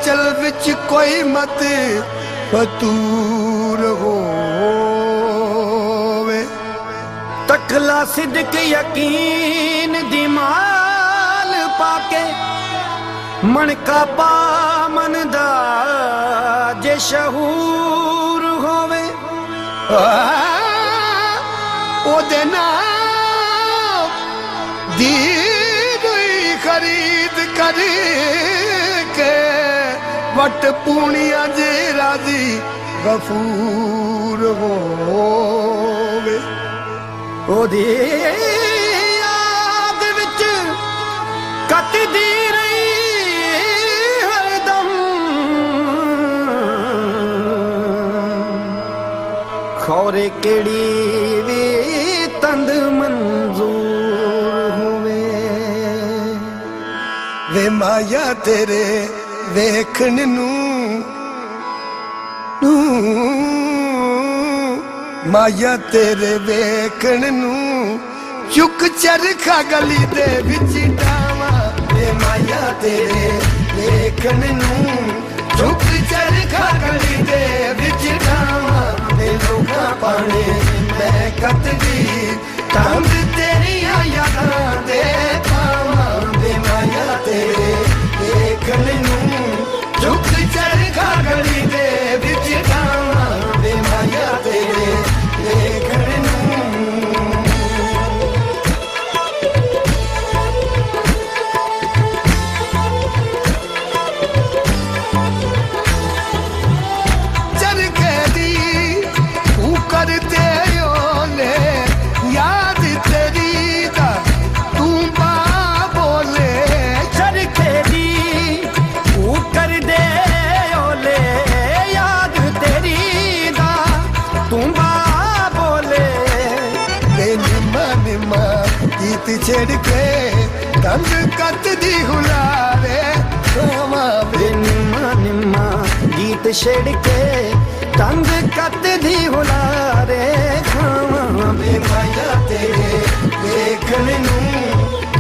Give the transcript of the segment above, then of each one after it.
चल विच कोई मत फतूर होवे। तकला सिद्क यकीन दी माल पाके मन का पामन दा जे शहूर होवे। ओदे नाम दी खरीद कर के वट पूनिया जे राजी गफूर होवे। ओदी याद विच कतदी रही हरदम खौरे केड़ी वी तंद मंजूर होवे। वे माया तेरे वेखण नूं माया तेरे वेखण नूं चुक चरखा गली दे विच डावा। वे माया तेरे वेखण नूं चुक चरखा गली दे विच डावा। वे लोगा पाने मैं कतदी तंग तेरियां यादां दे पावा। वे माया तेरे वेखण नूं चुक चरखा गली दे विच डावा। वे माया तेरे वेखण नूं चरखे दी तू करते ओले याद तेरी दा तू बा बोले। चरखे दी तू कर दे ओले याद तेरी दा तू बा बोले। वे निम्मा निम्मा गीत छेड़ के तंग कत दी हुलारे। वे निम्मा निम्मा गीत छेड़ के तंग कत दी हुलारे खावां। वे माया तेरे वेखण नूं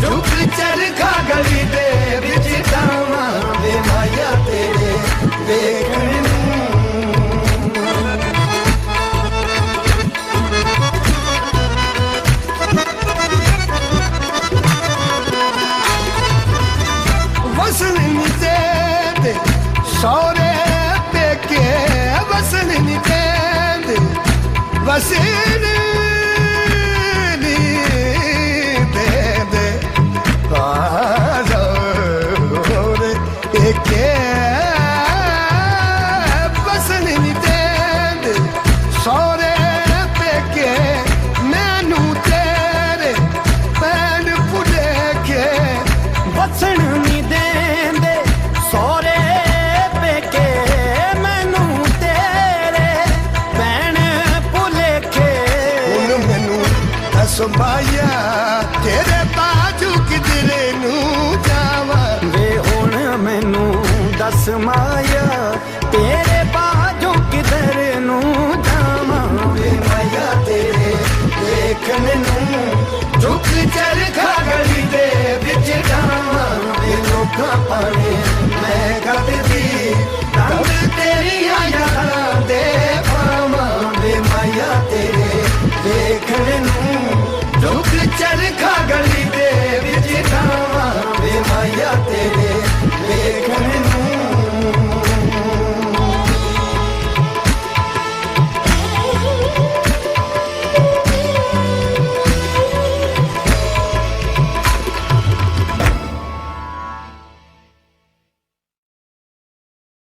चुक चरखा गली दे विच डावा। वे माया तेरे वेखण नूं वसन नी देंदे सौरे पेके वसन नी देंदे वसन नी देंदे सौरे पेके वसन नी देंदे सौरे पेके मैनू तेरे भैन भुलेखे। वसन नी देंदे सौरे पेके मैनू तेरे भैन भुलेखे। हुण मैनू दस माया तेरे बाजू किधरे नूं जावां। वे हुण मैनू दस माया